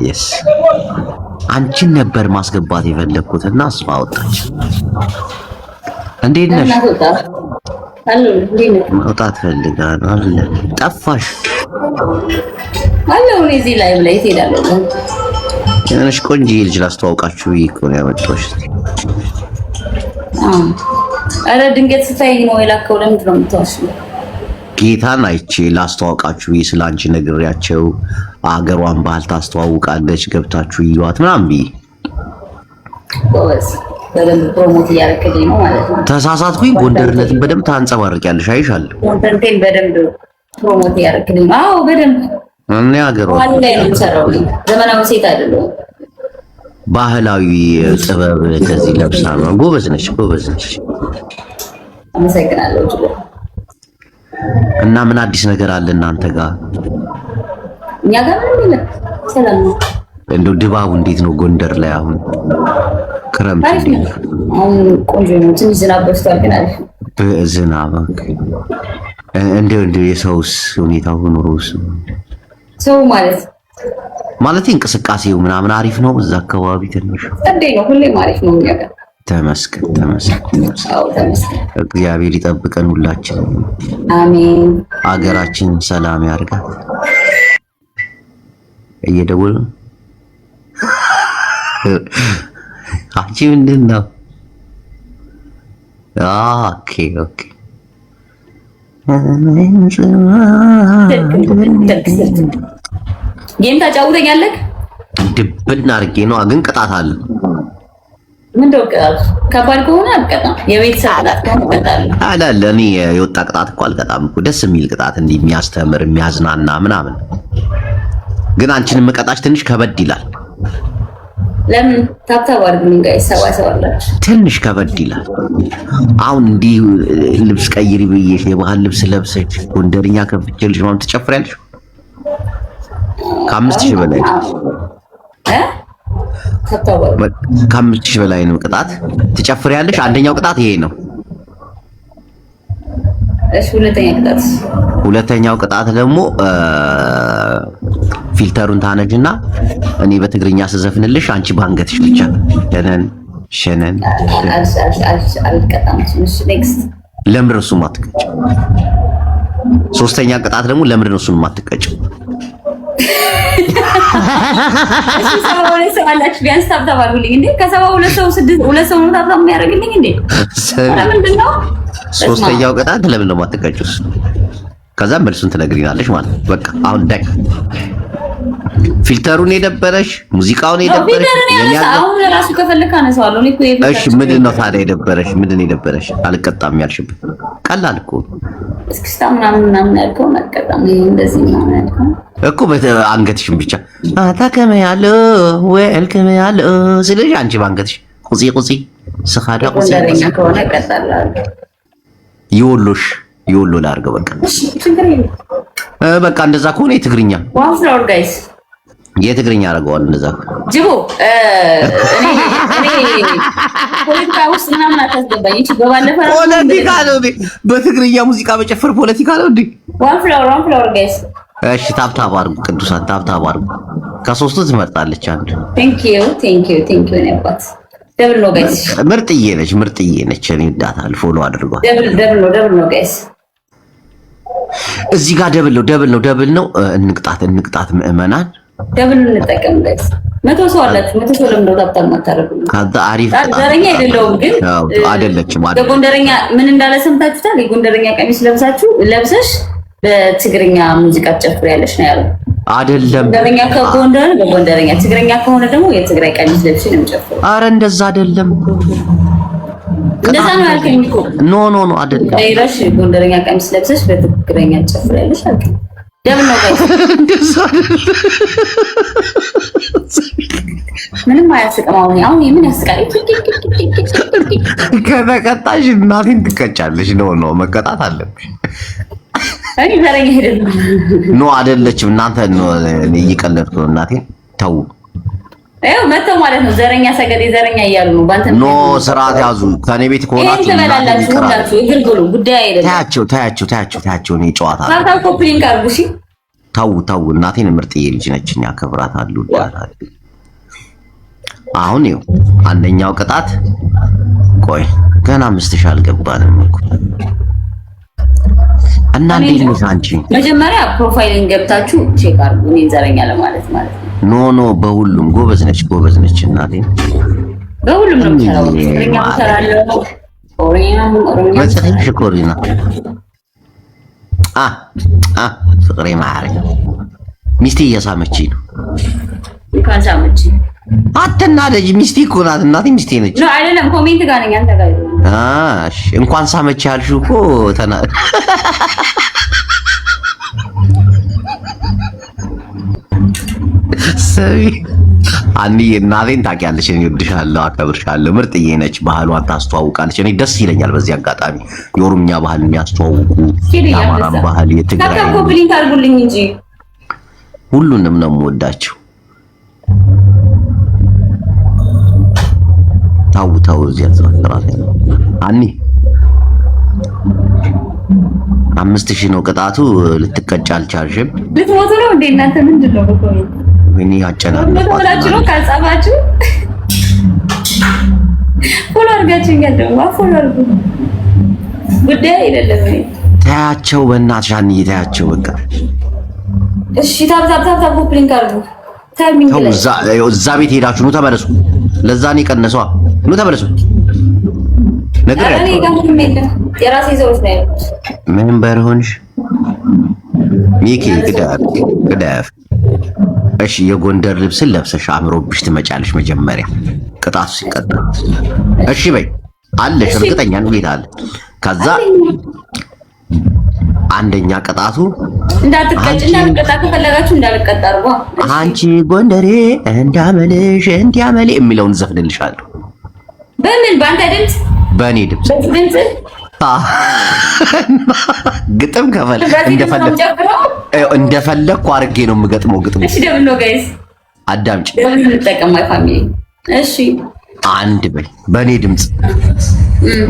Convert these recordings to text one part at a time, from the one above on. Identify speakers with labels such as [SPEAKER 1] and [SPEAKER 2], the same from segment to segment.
[SPEAKER 1] የስ አንቺን ነበር ማስገባት የፈለኩትና እሷ ወጣች። እንዴት ነሽ? መውጣት ፈልጋ ነው አለ። ጠፋሽ
[SPEAKER 2] አለው። እዚህ ላይ ብላይ ትሄዳለህ።
[SPEAKER 1] ትንሽ ቆንጆ ልጅ ላስተዋውቃችሁ እኮ ነው ያመጣሁሽ።
[SPEAKER 2] አረ ድንገት ስታይ ነው የላከው። ለምንድን ነው የምትዋሽው?
[SPEAKER 1] ጌታን አይቼ ላስተዋውቃችሁ ስላንቺ ነግሬያቸው አገሯን ባህል ታስተዋውቃለች ገብታችሁ ይሏት ምናምን ብዬ
[SPEAKER 2] በደንብ ፕሮሞት እያደረግልኝ ነው ማለት ነው።
[SPEAKER 1] ተሳሳትኩኝ። ጎንደርነትን በደንብ ታንጸባርቂያለሽ፣ አይሻለሁ።
[SPEAKER 2] ኮንተንቴን በደንብ ፕሮሞት እያደረግልኝ ነው። አዎ በደንብ
[SPEAKER 1] እኔ አገሯ
[SPEAKER 2] ላይ ነው የምሰራው። ዘመናዊ ሴት አይደለሁም።
[SPEAKER 1] ባህላዊ ጥበብ ከዚህ ለብሳ ነው። ጎበዝ ነች፣ ጎበዝ ነች።
[SPEAKER 2] አመሰግናለሁ።
[SPEAKER 1] እና ምን አዲስ ነገር አለ እናንተ ጋር?
[SPEAKER 2] እኛ ጋር ምንም የለም፣ ሰላም ነው።
[SPEAKER 1] እንደው ድባቡ እንዴት ነው ጎንደር ላይ አሁን? ክረምት
[SPEAKER 2] አሁን ቆንጆ ነው። ትንሽ ዝናብ በስቷል ግን አሪፍ
[SPEAKER 1] ዝናብ። እንደው የሰውስ ሁኔታው ኑሮስ
[SPEAKER 2] ሰው ማለት
[SPEAKER 1] እንቅስቃሴው ምናምን አሪፍ ነው እዛ አካባቢ? ትንሽ
[SPEAKER 2] እንዴ ነው? ሁሌም አሪፍ ነው እኛ ጋር።
[SPEAKER 1] ተመስገን ተመስገን።
[SPEAKER 2] አዎ ተመስገን።
[SPEAKER 1] እግዚአብሔር ይጠብቀን ሁላችን።
[SPEAKER 2] አሜን።
[SPEAKER 1] አገራችን ሰላም ያርጋት። እየደወሉ አንቺ ምንድን ነው? ኦኬ ኦኬ።
[SPEAKER 2] ጌም ታጫውተኛለህ?
[SPEAKER 1] ድብን አድርጌ ነው ግን ቅጣት አለ።
[SPEAKER 2] ምንድነው ቅጣት? ከባድ ከሆነ አልቀጣም። የቤተሰብ ቅጣት ከሆነ እቀጣለሁ።
[SPEAKER 1] አላለ እኔ የወጣ ቅጣት እኮ አልቀጣም እኮ። ደስ የሚል ቅጣት እንዲህ የሚያስተምር የሚያዝናና ምናምን። ግን አንቺንም መቀጣሽ ትንሽ ከበድ ይላል።
[SPEAKER 2] ለምን? ታብታብ አድርጉልኝ ጋይስ፣ ሰባሰባላችሁ።
[SPEAKER 1] ትንሽ ከበድ ይላል። አሁን እንዲህ ልብስ ቀይሪ ብዬሽ የባህል ልብስ ለብሰሽ ጎንደርኛ ከፍቼልሽ ማም ትጨፍሪያለሽ? ከ5000 በላይ ከ5000 በላይ ነው ቅጣት። ትጨፍሪያለሽ። አንደኛው ቅጣት ይሄ ነው።
[SPEAKER 2] እሺ ሁለተኛው ቅጣት ደግሞ ፊልተሩን ታነጅና እኔ በትግርኛ ስዘፍንልሽ አንቺ ባንገትሽ ብቻ ሸነን ሸነን። ለምን እሱን ማትቀጭ? ሶስተኛ ቅጣት ደግሞ ለምን እሱን ማትቀጭ? እሺ 72 ሰው አላችሁ። ቢያንስ ታብታብ አድርጉልኝ እንዴ! ከ72 ሰው 2 ሰው ነው ታብታብ የሚያደርግልኝ እንዴ? ምንድን ነው
[SPEAKER 1] ሶስተኛው ቅጣት? ለምን ነው ማትቀጭው? ከዛ መልሱን ትነግሪናለሽ ማለት ነው። በቃ አሁን ዳይ ፊልተሩን የደበረሽ ሙዚቃውን የደበረሽ
[SPEAKER 2] አሁን ለራሱ ከፈለክ አነሳዋለሁ። እኔ እኮ
[SPEAKER 1] እሺ ምንድን ነው ታዲያ የደበረሽ? ምንድን ነው የደበረሽ? አልቀጣም ያልሽበት ቀላል እኮ
[SPEAKER 2] እስክስታ ምናምን ያልከው አልቀጣም። እንደዚህ ምናምን ያልከው
[SPEAKER 1] እኮ አንገትሽን ብቻ አታከመ ያለው ወልከመ ያለው ስለዚህ አንቺ ባንገትሽ ቁጺ ቁጺ ስኻዳ ቁጺ
[SPEAKER 2] እንደኛ ከሆነ ቀጣላለሁ።
[SPEAKER 1] ይወሎ ላድርገው በቃ
[SPEAKER 2] ችግር የለም።
[SPEAKER 1] በቃ እንደዛ ከሆነ የትግርኛ
[SPEAKER 2] ዋን ፍሎር ጋይስ
[SPEAKER 1] የትግርኛ አደርገዋለሁ። እንደዛ
[SPEAKER 2] ጅቦ እኔ ፖለቲካ ውስጥ ምናምን አታስገባኝ። እቺ በባለፈው
[SPEAKER 1] ፖለቲካ ነው እንዴ? በትግርኛ ሙዚቃ መጨፈር ፖለቲካ ነው እንዴ?
[SPEAKER 2] ዋን ፍሎር ጋይስ።
[SPEAKER 1] እሺ ታብታብ አድርጉ ቅዱሳን፣ ታብታብ አድርጉ። ከሶስቱ ትመርጣለች አንድ።
[SPEAKER 2] ቴንክ ዩ ነባት። ደብል ነው ጋይስ።
[SPEAKER 1] ምርጥዬ ነች። እኔ እወዳታለሁ። ፎሎ አድርጓት።
[SPEAKER 2] ደብል ነው ጋይስ።
[SPEAKER 1] እዚህ ጋር ደብል ነው። እንቅጣት ምዕመናን
[SPEAKER 2] ደብል እንጠቀም ጋይስ። 100 ሰው አላችሁ። 100 ሰው ለምን ታብታብ ማታረጉልኝ?
[SPEAKER 1] አሪፍ
[SPEAKER 2] ዘረኛ አይደለሁም ግን
[SPEAKER 1] አይደለችም።
[SPEAKER 2] ጎንደረኛ ምን እንዳለ ሰምታችሁታል? የጎንደረኛ ቀሚስ ለብሰሽ በትግርኛ ሙዚቃ ትጨፍሪያለሽ ነው ያለው።
[SPEAKER 1] አይደለም
[SPEAKER 2] ጎንደረኛ ከጎንደር በጎንደረኛ፣ ትግርኛ ከሆነ ደግሞ የትግራይ ቀሚስ ለብሽ ነው የምጨፍረው።
[SPEAKER 1] አረ እንደዛ አይደለም።
[SPEAKER 2] እንደዛ ነው ያልከኝ እኮ።
[SPEAKER 1] ኖ አይደለም።
[SPEAKER 2] አይራሽ ጎንደረኛ ቀሚስ ለብሰሽ በትግርኛ ትጨፍሪያለሽ አልከኝ። ደብል ነው ጋይስ።
[SPEAKER 1] እንደዛ
[SPEAKER 2] ምንም አያስቅም። አሁን ምን ያስቃል?
[SPEAKER 1] ከተቀጣሽ እናቴን ትቀጫለሽ። ኖ መቀጣት አለብሽ።
[SPEAKER 2] እኔ ዘረኛ አይደለም።
[SPEAKER 1] ኖ አይደለችም። እናንተ እየቀለድኩ ነው። እናቴን ተው።
[SPEAKER 2] ይኸው መተው ማለት ነው። ዘረኛ ሰገዴ ዘረኛ እያሉ ነው። ባንተ
[SPEAKER 1] ኖ ስርዓት ያዙ። ከኔ ቤት ከሆናችሁ
[SPEAKER 2] ተበላላችሁ ሁላችሁ። እግርግሩ ጉዳይ አይደለም።
[SPEAKER 1] ታያቸው። እኔ ጨዋታ
[SPEAKER 2] ታብታብ ኮፕሊንግ አድርጉ። እሺ
[SPEAKER 1] ታው እናቴን ምርጥዬ ልጅ ነች። እኛ አከብራታለሁ ወዳታለሁ። አሁን ይኸው አንደኛው ቅጣት ቆይ ገና 5000 አልገባንም እኮ እና እንዴት ነሽ አንቺ?
[SPEAKER 2] መጀመሪያ ፕሮፋይልን ገብታችሁ ቼክ አድርጉ። እኔ ዘረኛ ለማለት ማለት ነው።
[SPEAKER 1] ኖ በሁሉም ጎበዝ ነች እናቴ።
[SPEAKER 2] በሁሉም ነው የምትሰራው። ዘረኛ ሰራለሁ።
[SPEAKER 1] ኮሪና ፍቅሬ ማረኝ። ሚስቴ እየሳመችኝ ነው።
[SPEAKER 2] እንኳን ሳመችኝ
[SPEAKER 1] አትናደጂ። ሚስቴ እኮ ናት እናቴ። ሚስቴ ነች።
[SPEAKER 2] ነው አይደለም። ኮሜንት ጋር ነኝ። አንተ ጋር
[SPEAKER 1] እሺ እንኳን ሳመች ያልሽው እኮ ሰይ አንዬ እናቴን ታውቂያለሽ። እኔ እወድሻለሁ፣ አከብርሻለሁ። ምርጥዬ ነች። ባህሏን ታስተዋውቃለች። እኔ ደስ ይለኛል በዚህ አጋጣሚ የኦሮምኛ ባህል የሚያስተዋውቁ የአማራን ባህል የትግራይ
[SPEAKER 2] ኮምፕሊት አድርጉልኝ እንጂ
[SPEAKER 1] ሁሉንም ነው የምወዳቸው። ታው እዚህ ያዘራራት አኒ 5000 ነው ቅጣቱ። ልትቀጫ አልቻልሽም።
[SPEAKER 2] ልትሞቱ ነው እንዴ እናንተ? ምንድነው በኮሜንት
[SPEAKER 1] እኔ
[SPEAKER 2] አጨናነቃችሁ ነው ካልጻፋችሁ ፎሎ አድርጋችሁኛል። ደግሞ ፎሎ አድርጉ። ጉዳይ አይደለም።
[SPEAKER 1] ታያቸው በእናትሽ አንዬ ታያቸው በቃ
[SPEAKER 2] እሺ። ታብ ኮምፕሊት አድርጉ።
[SPEAKER 1] እዛ ቤት ሄዳችሁ ነው ተመለሱ። ለዛ ነው የቀነሰዋ። ነው ተመለሱ። ነገር
[SPEAKER 2] የራሴ ሰዎች ነው ያሉት።
[SPEAKER 1] ምን በርሆንሽ ሚኪ ግዳፍ። እሺ የጎንደር ልብስን ለብሰሽ አምሮብሽ ትመጫለሽ። መጀመሪያ ቅጣቱ ሲቀጣ እሺ በይ አለሽ። እርግጠኛ ነኝ ቤት አለ። ከዛ አንደኛ ቅጣቱ
[SPEAKER 2] እንዳትቀጣ ከፈለጋችሁ እንዳልቀጣ አርጓ።
[SPEAKER 1] አንቺ ጎንደሬ እንዳመልሽ እንዲያመሌ የሚለውን ዘፍንልሻለሁ።
[SPEAKER 2] በምን? በአንተ ድምፅ?
[SPEAKER 1] በእኔ ድምፅ። ግጥም እንደፈለግኩ አድርጌ ነው የምገጥመው። ግጥሙ
[SPEAKER 2] እሺ ደብል ነው ጋይስ፣
[SPEAKER 1] አዳምጪ።
[SPEAKER 2] ደብል እንጠቀም ማይ ፋሚሊ። እሺ
[SPEAKER 1] አንድ በይ በእኔ ድምፅ።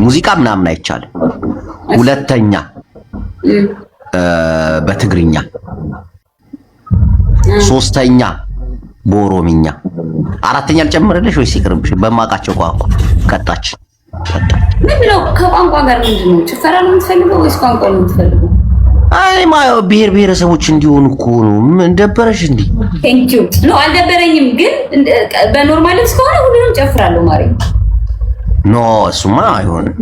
[SPEAKER 1] ሙዚቃ ምናምን አይቻልም። ሁለተኛ በትግርኛ፣ ሶስተኛ በኦሮምኛ፣ አራተኛ ልጨምርልሽ ወይስ ይቅርብሽ? በማውቃቸው ቋንቋ ቀጣች።
[SPEAKER 2] ምንድነው ከቋንቋ ጋር ምንድነው? ጭፈራ ነው የምትፈልገው ወይስ ቋንቋ ነው የምትፈልገው?
[SPEAKER 1] አይ ብሔር ብሔረሰቦች እንዲሆኑ እኮ ነው። ምን ደበረሽ እንዴ?
[SPEAKER 2] ቴንክ ዩ ነው። አልደበረኝም፣ ግን በኖርማል እስከሆነ ሁሉንም ጨፍራለሁ ማሪ።
[SPEAKER 1] ኖ እሱማ አይሆንም።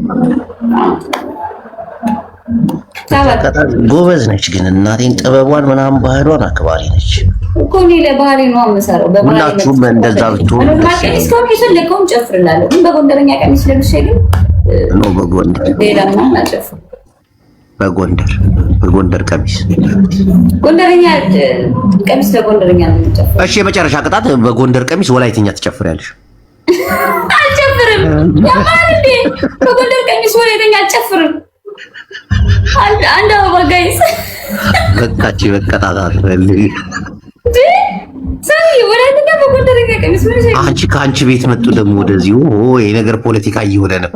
[SPEAKER 1] ጎበዝ ነች ግን እናቴን ጥበቧን ምናምን ባህሏን አክባሪ ነች
[SPEAKER 2] እኮ። እኔ ለባህሌ ነው የምሰራው።
[SPEAKER 1] ሁላችሁም እንደዛ ብትሆኑ
[SPEAKER 2] እስካሁን የፈለገውን ጨፍርላለሁ። ግን በጎንደረኛ ቀሚስ ለብሼ ግን
[SPEAKER 1] ነው በጎንደር
[SPEAKER 2] ሌላ ምናምን አልጨፍርም።
[SPEAKER 1] በጎንደር ቀሚስ
[SPEAKER 2] ጎንደረኛ ቀሚስ ለጎንደረኛ ነው የምጨፍረው።
[SPEAKER 1] እሺ የመጨረሻ ቅጣት በጎንደር ቀሚስ ወላይተኛ ትጨፍሪያለሽ።
[SPEAKER 2] አልጨፍርም። ያማን እንዴ በጎንደር ቀሚስ ወላይተኛ አልጨፍርም። አንድ አበባ ጋይስ
[SPEAKER 1] በቃች። በቀጣጣት ፈልጊ
[SPEAKER 2] ሰይ ወላይተኛ በጎንደረኛ ቀሚስ ምን ይሰራል?
[SPEAKER 1] አንቺ ከአንቺ ቤት መጡ ደግሞ ወደዚህ። ይሄ ነገር ፖለቲካ እየሆነ ነው።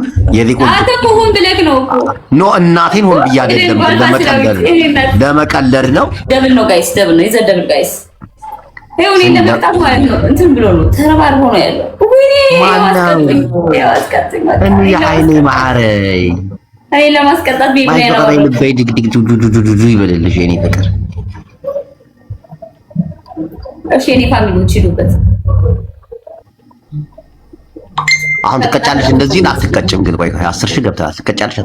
[SPEAKER 2] አንተ ሆን ብለህ ነው እኮ።
[SPEAKER 1] ኖ እናቴን ሆን ብዬ አይደለም፣ ለመቀለድ ነው።
[SPEAKER 2] ደብል ነው ጋይስ፣ ደብል ነው። ይዘህ ደብል ጋይስ። ይሄው እኔ እንደመጣሁ ማለት ነው። እንትን ብሎ ነው ተረባርቦ ነው ያለው።
[SPEAKER 1] እኔ የኃይሌ ማዕረይ
[SPEAKER 2] አይ ለማስቀጣት ቤት ነው ያለው።
[SPEAKER 1] ማይ ልበይ ድግድግ ዱዱዱዱ ይበልልሽ የኔ ፍቅር።
[SPEAKER 2] እሺ የኔ ፋሚሊዎች ይሉበት።
[SPEAKER 1] አሁን ትቀጫለሽ። እንደዚህ አትቀጭም ግን ቆይ 10 ሺህ ገብተሃል። ትቀጫለሽ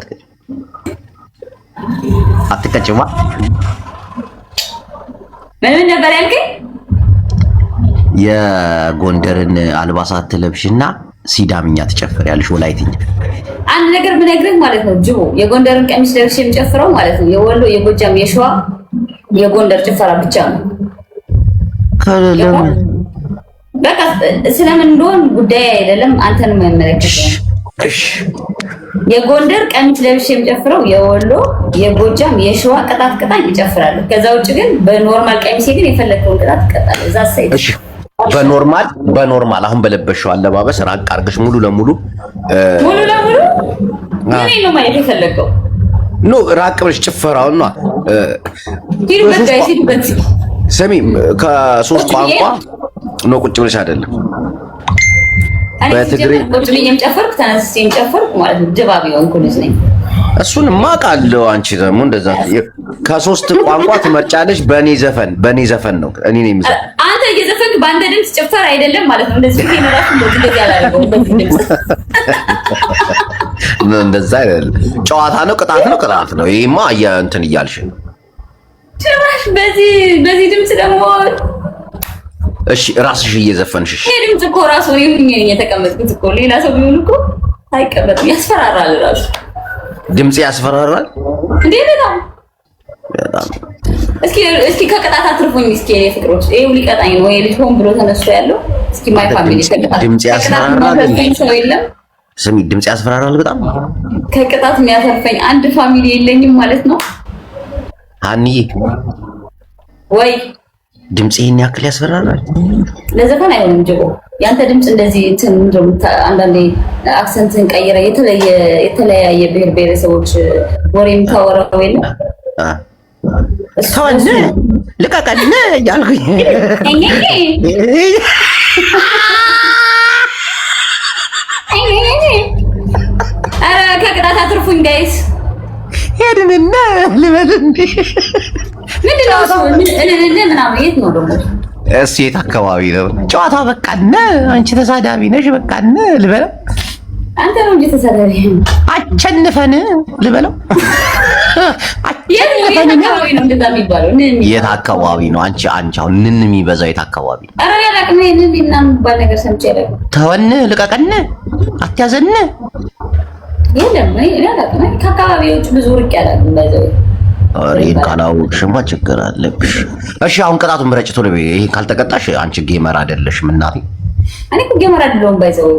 [SPEAKER 1] አትቀጭማ?
[SPEAKER 2] ምን ነበር ያልከኝ?
[SPEAKER 1] የጎንደርን አልባሳት ትለብሽና ሲዳምኛ ትጨፍሪያለሽ ወላይትኛ።
[SPEAKER 2] አንድ ነገር ብነግርህ ማለት ነው ጅቦ፣ የጎንደርን ቀሚስ ለብሼ የምጨፍረው ማለት ነው የወሎ፣ የጎጃም፣ የሸዋ፣ የጎንደር ጭፈራ ብቻ ነው።
[SPEAKER 1] ለምን?
[SPEAKER 2] በቃ ስለምን እንደሆነ ጉዳይ አይደለም፣ አንተንም አይመለከትም። የጎንደር ቀሚስ ለብሼ የምጨፍረው የወሎ፣ የጎጃም፣ የሸዋ ቅጣት ቅጣኝ እጨፍራለሁ። ከዛ ውጭ ግን በኖርማል ቀሚሴ ግን የፈለከውን ቅጣት እቀጣለሁ። እዛ ሳይድ
[SPEAKER 1] እሺ በኖርማል አሁን በለበሽው አለባበስ ራቅ አድርገሽ ሙሉ ለሙሉ
[SPEAKER 2] ምን ነው ማለት የፈለከው?
[SPEAKER 1] ኖ ራቅ ብለሽ ጭፈራውን ነው።
[SPEAKER 2] ሂዱበት ጋይስ ሂዱበት።
[SPEAKER 1] ስሚ ከሶስት ቋንቋ ነው ቁጭ ብለሽ አይደለም በትግሬ
[SPEAKER 2] ቁጭ ብዬም ጨፈርኩ ተነስቼም ጨፈርኩ ማለት ነው። ድባብ የሆንኩ ልጅ ነኝ።
[SPEAKER 1] እሱን ማቃለው። አንቺ ደግሞ እንደዛ ከሶስት ቋንቋ ትመርጫለሽ። በኔ ዘፈን ነው እኔ ነኝ የምዘፍን።
[SPEAKER 2] አንተ እየዘፈንክ በአንተ ድምፅ ጭፈር አይደለም ማለት ነው። እንደዚህ ነው ራሱ እንደዚህ ያላረገው እንደዚህ ድምፅ
[SPEAKER 1] እንደዛ አይደለም። ጨዋታ ነው፣ ቅጣት ነው። ይሄማ እንትን እያልሽ ነው
[SPEAKER 2] ጭራሽ በዚህ ድምፅ ደግሞ።
[SPEAKER 1] እሺ ራስሽ እየዘፈንሽ
[SPEAKER 2] ይሄ ድምፅ እኮ ራሱ እኔ የተቀመጥኩት እኮ ሌላ ሰው ቢሆን እኮ አይቀበጥም። ያስፈራራል ራሱ
[SPEAKER 1] ድምጽ ያስፈራራል
[SPEAKER 2] እንዴ! በጣም እስኪ ከቅጣት አትርፉኝ እስኪ የኔ ፍቅሮች። ይሄው ሊቀጣኝ ነው። ይሄ ልጅ ሆን ብሎ ተነስቶ ያለው እስኪ ማይ ፋሚሊ ከቅጣት
[SPEAKER 1] ድምጽ ያስፈራራል።
[SPEAKER 2] ሰው የለም።
[SPEAKER 1] ስሚ ድምጽ ያስፈራራል በጣም።
[SPEAKER 2] ከቅጣት የሚያተርፈኝ አንድ ፋሚሊ የለኝም ማለት ነው።
[SPEAKER 1] አንዬ
[SPEAKER 2] ወይ
[SPEAKER 1] ድምጽ ይሄን ያክል ያስፈራራል?
[SPEAKER 2] ለዘፈን አይሆንም ጅቦ። ያንተ ድምጽ እንደዚህ እንትን እንደው አንዳንዴ አክሰንትን ቀይረ የተለያየ ብሔር ብሔረሰቦች ወሬ የምታወራው የለም።
[SPEAKER 1] ተወን ልቀቀን እያልኩኝ
[SPEAKER 2] ኧረ ከቅጣት አትርፉኝ ጋይስ።
[SPEAKER 1] ሄድንና ልበል እንዴ
[SPEAKER 2] ምንድን ነው እሱ? ምናምን የት ነው ደግሞ?
[SPEAKER 1] እሱ የት አካባቢ ነው ጨዋታ? በቃነ አንቺ ተሳዳቢ ነሽ። በቃነ ልበለው?
[SPEAKER 2] አንተ ነው እንጂ ተሳዳቢ።
[SPEAKER 1] አቸንፈን ልበለው?
[SPEAKER 2] የት አካባቢ ነው እንደዛ የሚባለው?
[SPEAKER 1] የት አካባቢ ነው? አንቺ አሁን ንን የሚበዛው የት አካባቢ ነው?
[SPEAKER 2] ኧረ ያላቅም ንን ምናምን የሚባል ነገር ሰምቼ ያለው።
[SPEAKER 1] ተወን ልቀቀን አትያዘን።
[SPEAKER 2] የለም ያላቅም ከአካባቢዎች ብዙ ርቅ ያላቅም ባይዘው
[SPEAKER 1] አሬን ካላውቅሽማ ችግር አለብሽ። እሺ አሁን ቅጣቱን ምረጭ ቶሎ በይ። ይሄ ካልተቀጣሽ አንቺ ጌመር አይደለሽም እናቴ።
[SPEAKER 2] እኔ እኮ ጌመር አይደለሁም ባይዘው።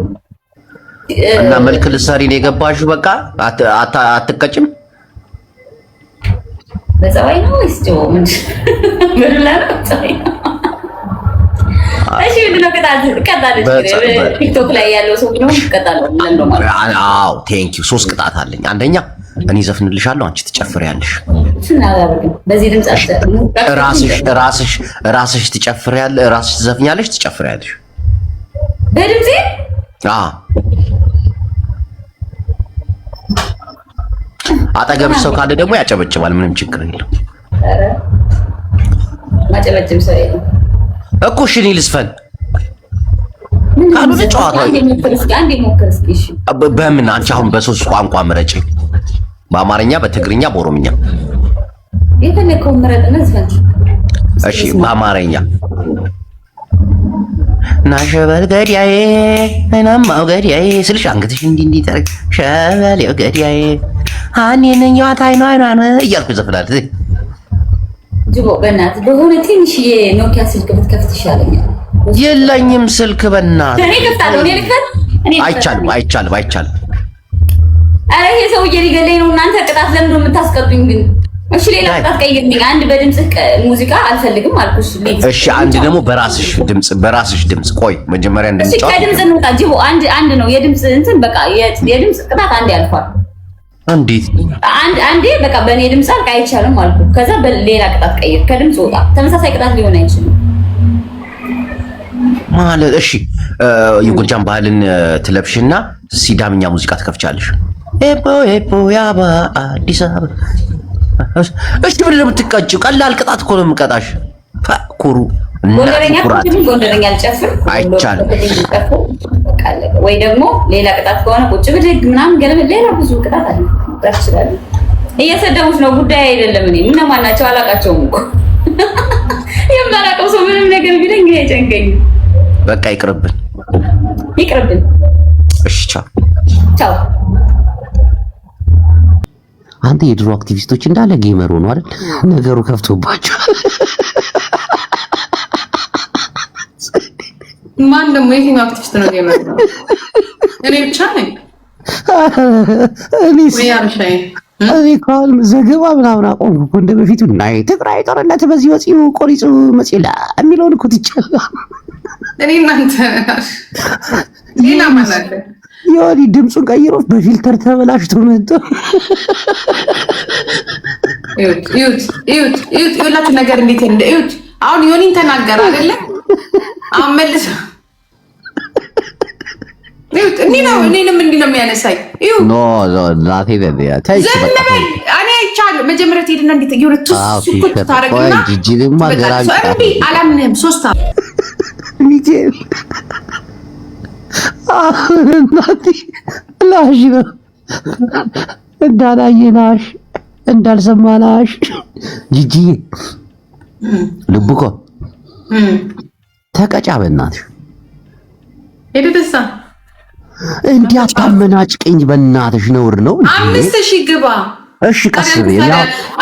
[SPEAKER 1] እና መልክ ልትሰሪ ነው የገባሽው? በቃ አትቀጭም።
[SPEAKER 2] በጸባይ ነው ወይስ ጆ ምን ነው ጸባይ? እሺ ምንድን ነው ቅጣት? ቀጣለች ቲክቶክ ላይ ያለው ሰው ነው ቀጣለው። ምን ነው ማለት?
[SPEAKER 1] አዎ ቴንክ ዩ። 3 ቅጣት አለኝ። አንደኛ እኔ ዘፍንልሻለሁ፣ አንቺ ትጨፍሪያለሽ።
[SPEAKER 2] በዚህ ድምጽ
[SPEAKER 1] ራስሽ ትጨፍሪያለሽ፣ ራስሽ ትዘፍኛለሽ፣ ትጨፍሪያለሽ
[SPEAKER 2] በድምጼ።
[SPEAKER 1] አጠገብሽ ሰው ካለ ደግሞ ያጨበጭባል። ምንም ችግር የለም።
[SPEAKER 2] ኧረ ማጨበጭብ ሰው የለም
[SPEAKER 1] እኮ። እሺ እኔ ልስፈን ካልሆነ ጨዋታ
[SPEAKER 2] አንዴ ሞክር እስኪ። እሺ
[SPEAKER 1] በምን አንቺ አሁን በ3 ቋንቋ ምረጭ። በአማርኛ፣ በትግርኛ፣ በኦሮምኛ
[SPEAKER 2] የፈለከውን ምረጥና ዝፈን።
[SPEAKER 1] እሺ በአማርኛ ናሸበል ገዳዬ እናማው ገዳዬ ስልሽ አንገትሽ እንዲህ ታረግ ሸበሌው ገዳዬ አኔነኛ ታይኗን እያልኩ ዘፍናለሁ።
[SPEAKER 2] ጅቦ በእናትህ በሆነ ትንሽዬ ኖኪያ ስልክ ብትከፍት ይሻለኛል።
[SPEAKER 1] የለኝም ስልክ በእናትህ።
[SPEAKER 2] እኔ ከፍታለሁ። እኔ ልክፈት?
[SPEAKER 1] አይቻልም።
[SPEAKER 2] ኧረ ይሄ ሰውዬ ሊገለኝ ነው። እናንተ ቅጣት ለምንድን ነው የምታስቀጡኝ ግን? እሺ ሌላ ቅጣት ቀይርልኝ። አንድ በድምጽ ሙዚቃ አልፈልግም አልኩሽ።
[SPEAKER 1] እሺ አንድ ደግሞ በራስሽ ድምጽ። ቆይ መጀመሪያ እንደምጫወት
[SPEAKER 2] እሺ ከድምጽ እንውጣ ጅቦ። አንድ ነው የድምጽ እንትን በቃ የድምጽ ቅጣት አንዴ አልፏል።
[SPEAKER 1] እንዴት
[SPEAKER 2] አንዴ በቃ በእኔ ድምጽ አልቃ አይቻልም አልኩ። ከዛ በሌላ ቅጣት ቀይር። ከድምጽ ወጣ። ተመሳሳይ ቅጣት ሊሆን አይችልም
[SPEAKER 1] ማለት። እሺ የጎጃም ባህልን ትለብሽና ሲዳምኛ ሙዚቃ ትከፍቻለሽ። ኤፖ ያባ አዲስ አበባ። እሺ ምን ለምትቀጭው? ቀላል ቅጣት እኮ ነው የምቀጣሽ። ኩሩ
[SPEAKER 2] ጎንደረኛ አልጨፍር
[SPEAKER 1] አይቻልም።
[SPEAKER 2] ወይ ደግሞ ሌላ ቅጣት ከሆነ ቁጭ ብድግ ምናምን ገለመ። ሌላ ብዙ ቅጣት አለ ይችላል። እየሰደቡት ነው፣ ጉዳይ አይደለም። እኔ እነማን ናቸው አላውቃቸውም እኮ የማላውቀው ሰው ምንም ነገር ቢለኝ አይጨንቀኝም።
[SPEAKER 1] በቃ ይቅርብን። እሺ
[SPEAKER 2] ቻው።
[SPEAKER 1] አንተ የድሮ አክቲቪስቶች እንዳለ ጌመር ሆኖ አይደል ነገሩ ከፍቶባቸው።
[SPEAKER 3] ማን ደግሞ የትኛው አክቲቪስት ነው ጌመር ነው? እኔ ብቻ ነኝ። እኔ
[SPEAKER 1] ካል ዘገባ ምናምን አቆምኩ እኮ እንደ በፊቱ ናይ ትግራይ ጦርነት በዚህ ወጪው ቆሪጹ መጽላ የሚለውን እኮ ትቻለህ።
[SPEAKER 3] እኔ እናንተ ሌላ ማለት
[SPEAKER 1] የወዲ ድምፁን ቀይሮ በፊልተር ተበላሽቶ መጥቶ
[SPEAKER 3] እዩት ይኸውላችሁ ነገር እንዴት እንደ እዩት አሁን ዮኒን ተናገረ አይደለ? አሁን መልስ እኔንም እንዲህ ነው የሚያነሳኝ።
[SPEAKER 1] ኖ ዛቴ ደያ ታይሽ በቃ
[SPEAKER 3] እኔ አይቻለሁ። መጀመሪያ ትሄድና እንዴት ይወርቱ ሱቁት ታረግና
[SPEAKER 1] ጂጂልማ ገራሚ
[SPEAKER 3] አላምንም። 3
[SPEAKER 1] ሚጄል እናቴ ላሽ ነው እንዳላየናሽ እንዳልሰማናሽ ጂጂ ልቡኮ ተቀጫ በእናትሽ
[SPEAKER 3] እድደሳ
[SPEAKER 1] እንዲህ አታመናጭቀኝ በእናትሽ ነውር ነው።
[SPEAKER 3] 5000 ግባ
[SPEAKER 1] እሺ ቀስ በያ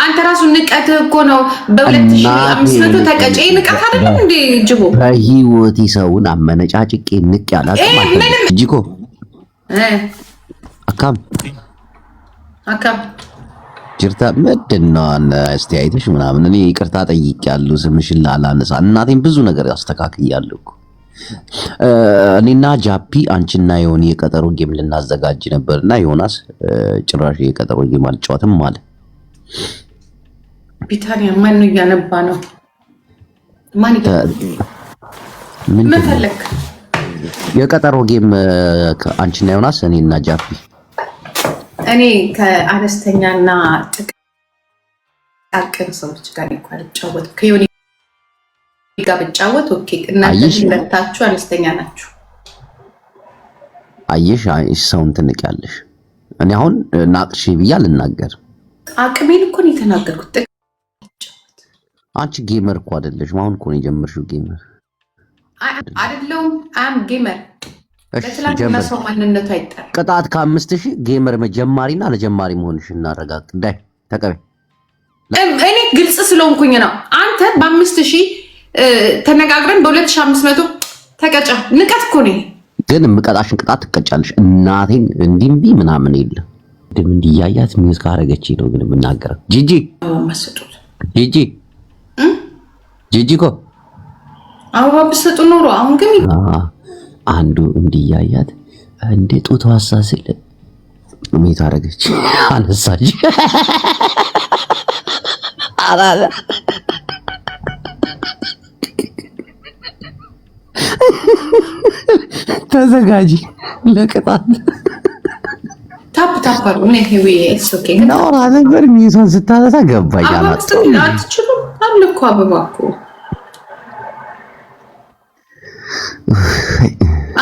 [SPEAKER 3] አንተ ራሱ ንቀት እኮ ነው። በ2500 ተቀጨ ንቀት አይደለም እንዴ ጅቦ
[SPEAKER 1] በህይወቴ ሰውን አመነጫጭቄ ንቅ ያላት ማለት ጂኮ አካም ጅርታ ምንድነው አስተያየትሽ ምናምን እኔ ይቅርታ ጠይቄያለሁ። ስምሽን ላላነሳ እናቴን ብዙ ነገር ያስተካክያለሁ እኮ እኔና ጃፒ አንቺና የሆነ የቀጠሮ ጌም ልናዘጋጅ ነበርና ዮናስ ጭራሽ የቀጠሮ ጌም አልጫወትም አለ።
[SPEAKER 3] ቢታኒያ ማን ነው ያነባ ነው? ምን ፈለክ?
[SPEAKER 1] የቀጠሮ ጌም አንቺና ዮናስ እኔና ጃፒ
[SPEAKER 3] እኔ ከአነስተኛና ጥቃቅን ሰዎች ጋር እንኳን ጫወት ከዮኒ ጋር ብጫወት ኦኬ። እናንተ ሁለታችሁ አነስተኛ ናችሁ።
[SPEAKER 1] አየሽ ሰውን ትንቂያለሽ። እኔ አሁን ናቅሽ ብዬ አልናገርም።
[SPEAKER 3] አቅሜን እኮ ነው የተናገርኩት።
[SPEAKER 1] አንቺ ጌመር እኮ አይደለሽ። አሁን እኮ ነው የጀመርሽው ጌመር
[SPEAKER 3] አይደለሁም። አም ጌመር ለትላንትና ሰው ማንነቱ አይጠራ።
[SPEAKER 1] ቅጣት ከ5000 ጌመር መጀማሪና ለጀማሪ መሆንሽ እናረጋግጥ። ዳይ ተቀበይ።
[SPEAKER 3] እኔ ግልጽ ስለሆንኩኝ ነው። አንተ በ5000 ተነጋግረን በ2500 ተቀጫ። ንቀት እኮ ነው።
[SPEAKER 1] ግን የምቀጣሽን ቅጣት ትቀጫለሽ። እናቴን እንዲምቢ ምናምን የለም ድም እንዲያያት ሚውት ካረገች ነው ግን የምናገረው። ጂጂ
[SPEAKER 3] መስጡት
[SPEAKER 1] ጂጂ እኮ
[SPEAKER 3] አበባ ብትሰጡ ኖሮ አሁን ግን
[SPEAKER 1] አንዱ እንዲያያት እንደ ጡት ዋሳስል ሚውት አረገች አነሳች አላላ ተዘጋጂ ለቅጣት
[SPEAKER 3] ታፕ አሩ ነው ይሄ ኦኬ
[SPEAKER 1] ነው ነበር ሚውቱን ስታነሳ ገባኝ
[SPEAKER 3] አትችሉ አልኩ አበባ እኮ